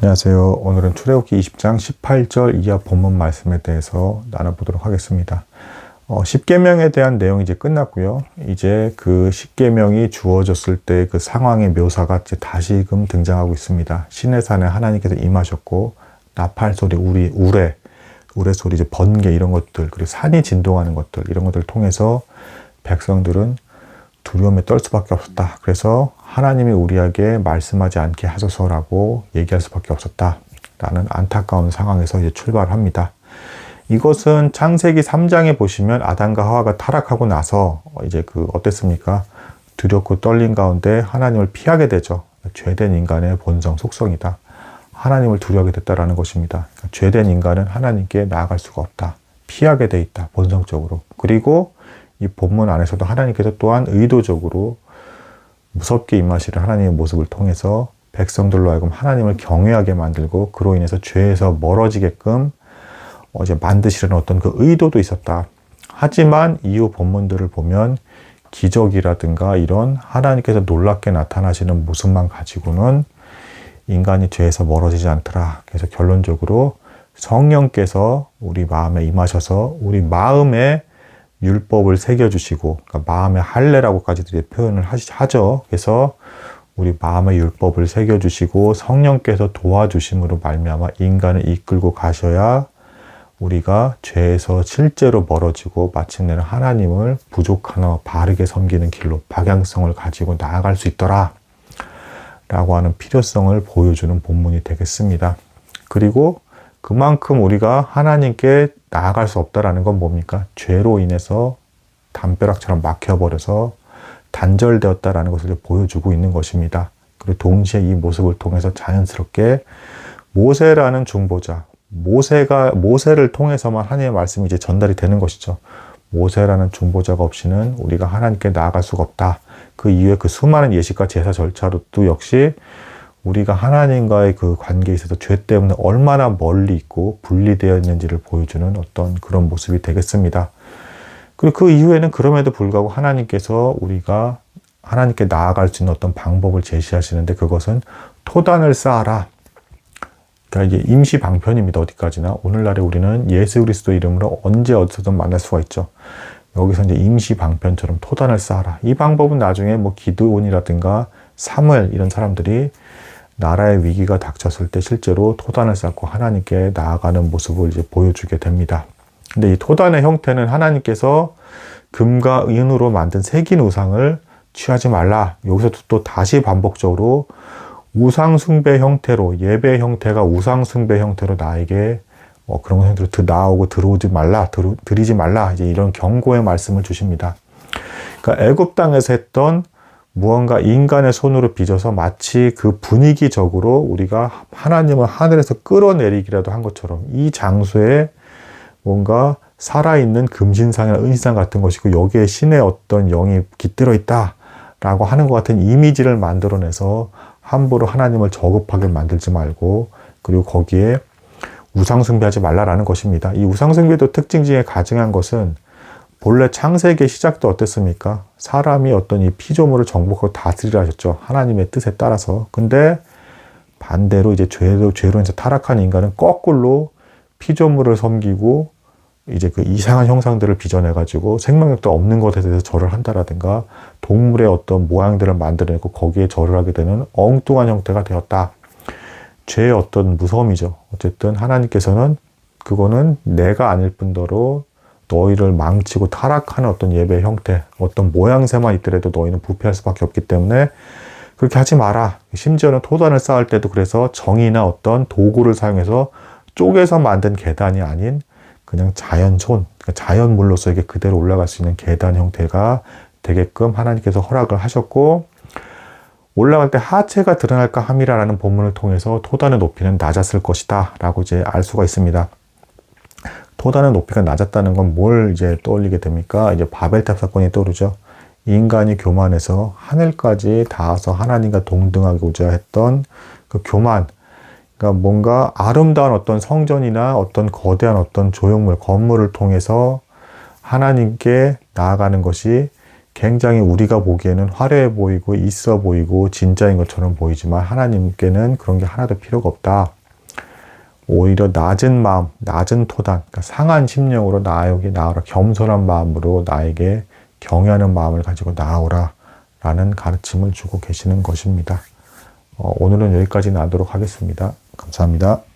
안녕하세요. 오늘은 출애굽기 20장 18절 이하 본문 말씀에 대해서 나눠보도록 하겠습니다. 10계명에 대한 내용이 이제 끝났고요. 이제 그 10계명이 주어졌을 때 그 상황의 묘사가 이제 다시금 등장하고 있습니다. 시내산에 하나님께서 임하셨고 나팔 소리, 우레 소리, 이제 번개 이런 것들, 그리고 산이 진동하는 것들 이런 것들을 통해서 백성들은 두려움에 떨 수밖에 없었다. 그래서 하나님이 우리에게 말씀하지 않게 하소서라고 얘기할 수밖에 없었다. 라는 안타까운 상황에서 이제 출발합니다. 이것은 창세기 3장에 보시면 아담과 하와가 타락하고 나서 이제 어땠습니까? 두렵고 떨린 가운데 하나님을 피하게 되죠. 죄된 인간의 본성, 속성이다. 하나님을 두려워하게 됐다라는 것입니다. 죄된 인간은 하나님께 나아갈 수가 없다. 피하게 돼 있다. 본성적으로. 그리고 이 본문 안에서도 하나님께서 또한 의도적으로 무섭게 임하시는 하나님의 모습을 통해서 백성들로 하여금 하나님을 경외하게 만들고 그로 인해서 죄에서 멀어지게끔 이제 만드시려는 어떤 그 의도도 있었다. 하지만 이후 본문들을 보면 기적이라든가 이런 하나님께서 놀랍게 나타나시는 모습만 가지고는 인간이 죄에서 멀어지지 않더라. 그래서 결론적으로 성령께서 우리 마음에 임하셔서 우리 마음에 율법을 새겨주시고, 그러니까 마음의 할례라고까지 표현을 하죠. 그래서 우리 마음의 율법을 새겨주시고 성령께서 도와주심으로 말미암아 인간을 이끌고 가셔야 우리가 죄에서 실제로 멀어지고 마침내는 하나님을 부족하나 바르게 섬기는 길로 방향성을 가지고 나아갈 수 있더라 라고 하는 필요성을 보여주는 본문이 되겠습니다. 그리고 그만큼 우리가 하나님께 나아갈 수 없다라는 건 뭡니까? 죄로 인해서 담벼락처럼 막혀버려서 단절되었다라는 것을 보여주고 있는 것입니다. 그리고 동시에 이 모습을 통해서 자연스럽게 모세라는 중보자, 모세를 통해서만 하나님의 말씀이 이제 전달이 되는 것이죠. 모세라는 중보자가 없이는 우리가 하나님께 나아갈 수가 없다. 그 이후에 그 수많은 예식과 제사 절차로도 역시 우리가 하나님과의 그 관계에 있어서 죄 때문에 얼마나 멀리 있고 분리되어 있는지를 보여주는 어떤 그런 모습이 되겠습니다. 그리고 그 이후에는 그럼에도 불구하고 하나님께서 우리가 하나님께 나아갈 수 있는 어떤 방법을 제시하시는데 그것은 토단을 쌓아라. 그러니까 이게 임시 방편입니다. 어디까지나. 오늘날에 우리는 예수 그리스도 이름으로 언제 어디서든 만날 수가 있죠. 여기서 이제 임시 방편처럼 토단을 쌓아라. 이 방법은 나중에 기드온이라든가 사무엘 이런 사람들이 나라의 위기가 닥쳤을 때 실제로 토단을 쌓고 하나님께 나아가는 모습을 이제 보여주게 됩니다. 근데 이 토단의 형태는 하나님께서 금과 은으로 만든 새긴 우상을 취하지 말라. 여기서 또 다시 반복적으로 우상 숭배 형태로, 예배 형태가 우상 숭배 형태로 나에게 그런 형태로 나오고 들어오지 말라, 드리지 말라. 이제 이런 경고의 말씀을 주십니다. 그러니까 애굽 땅에서 했던 무언가 인간의 손으로 빚어서 마치 그 분위기적으로 우리가 하나님을 하늘에서 끌어내리기라도 한 것처럼 이 장소에 뭔가 살아있는 금신상이나 은신상 같은 것이고 여기에 신의 어떤 영이 깃들어 있다라고 하는 것 같은 이미지를 만들어내서 함부로 하나님을 저급하게 만들지 말고 그리고 거기에 우상숭배하지 말라라는 것입니다. 이 우상숭배도 특징 중에 가증한 것은 본래 창세기의 시작도 어땠습니까? 사람이 어떤 이 피조물을 정복하고 다스리라 하셨죠. 하나님의 뜻에 따라서. 근데 반대로 이제 죄로 인해서 타락한 인간은 거꾸로 피조물을 섬기고 이제 그 이상한 형상들을 빚어내가지고 생명력도 없는 것에 대해서 절을 한다라든가 동물의 어떤 모양들을 만들어내고 거기에 절을 하게 되는 엉뚱한 형태가 되었다. 죄의 어떤 무서움이죠. 어쨌든 하나님께서는 그거는 내가 아닐 뿐더러 너희를 망치고 타락하는 어떤 예배 형태, 어떤 모양새만 있더라도 너희는 부패할 수밖에 없기 때문에 그렇게 하지 마라. 심지어는 토단을 쌓을 때도 그래서 정이나 어떤 도구를 사용해서 쪼개서 만든 계단이 아닌 그냥 자연손, 그러니까 자연물로서 이게 그대로 올라갈 수 있는 계단 형태가 되게끔 하나님께서 허락을 하셨고 올라갈 때 하체가 드러날까 함이라라는 본문을 통해서 토단의 높이는 낮았을 것이다 라고 이제 알 수가 있습니다. 토단의 높이가 낮았다는 건 뭘 이제 떠올리게 됩니까? 이제 바벨탑 사건이 떠오르죠. 인간이 교만해서 하늘까지 닿아서 하나님과 동등하고자 했던 그 교만. 그러니까 뭔가 아름다운 어떤 성전이나 어떤 거대한 어떤 조형물, 건물을 통해서 하나님께 나아가는 것이 굉장히 우리가 보기에는 화려해 보이고 있어 보이고 진짜인 것처럼 보이지만 하나님께는 그런 게 하나도 필요가 없다. 오히려 낮은 마음, 낮은 토단, 그러니까 상한 심령으로 나에게 나아오라. 겸손한 마음으로 나에게 경외하는 마음을 가지고 나아오라. 라는 가르침을 주고 계시는 것입니다. 오늘은 여기까지 나도록 하겠습니다. 감사합니다.